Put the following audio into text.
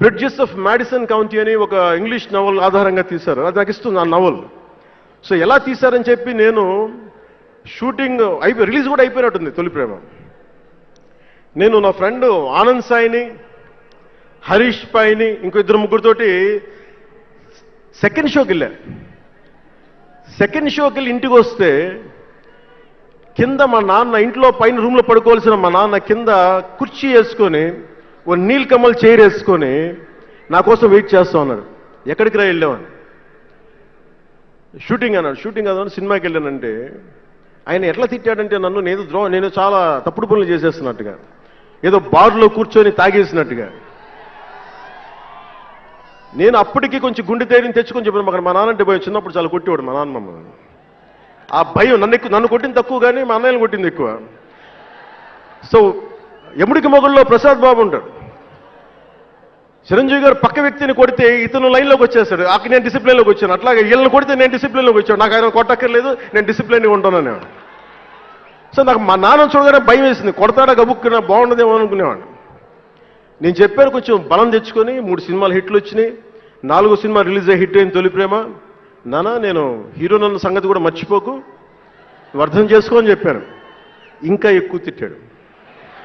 Bridges of Madison county అని ఒక English novel ఆధారంగా తీశారు. అది నాకు ఇస్తుంది ఆ నవల్. సో ఎలా తీశారని చెప్పి నేను షూటింగ్ రిలీజ్ కూడా అయిపోయినట్టుంది తొలి ప్రేమ. నేను నా ఫ్రెండ్ ఆనంద్ సాయిని, హరీష్ పాయిని, ఇంకో ఇద్దరు ముగ్గురితోటి సెకండ్ షోకి వెళ్ళా. సెకండ్ షోకి వెళ్ళి ఇంటికి వస్తే కింద మా నాన్న, ఇంట్లో పైన రూమ్లో పడుకోవాల్సిన మా నాన్న కింద కుర్చీ వేసుకొని ఓ నీల్ కమల్ చైర్ వేసుకొని నా కోసం వెయిట్ చేస్తా ఉన్నాడు. ఎక్కడికి రా వెళ్ళామని. షూటింగ్ అన్నాడు. షూటింగ్ అన్నాడు, సినిమాకి వెళ్ళానంటే ఆయన ఎట్లా తిట్టాడంటే నన్ను నేను చాలా తప్పుడు పనులు చేసేస్తున్నట్టుగా, ఏదో బార్లో కూర్చొని తాగేసినట్టుగా. నేను అప్పటికి కొంచెం గుండె ధైర్యం తెచ్చుకొని చెప్పాను. అక్కడ మా నాన్న అంటే భయం, చిన్నప్పుడు చాలా కొట్టేవాడు మా నాన్న మమ్మల్ని. ఆ భయం నన్ను కొట్టింది తక్కువ కానీ మా అన్నయ్యని కొట్టింది ఎక్కువ. సో యముడికి మొగుళ్ళలో ప్రసాద్ బాబు ఉంటాడు. చిరంజీవి గారు పక్క వ్యక్తిని కొడితే ఇతను లైన్లోకి వచ్చేస్తాడు. అక్కడ నేను డిసిప్లిన్లోకి వచ్చాను. అట్లాగే వీళ్ళని కొడితే నేను డిసిప్లిన్లోకి వచ్చాను. నాకు ఆయన కొట్టక్కర్లేదు, నేను డిసిప్లిన్గా ఉంటానని. సో నాకు మా నాన్న చూడగానే భయం వేసింది. కొడతాడా గబుక్కున బాగుండదేమో అనుకునేవాడు. నేను చెప్పాను కొంచెం బలం తెచ్చుకొని. 3 సినిమాలు హిట్లు వచ్చినాయి. 4వ సినిమా రిలీజ్ అయ్యి హిట్ అయింది తొలి ప్రేమ. నానా నేను హీరోనన్న సంగతి కూడా మర్చిపోకు, నువ్వు అర్థం చేసుకో అని చెప్పాను. ఇంకా ఎక్కువ తిట్టాడు.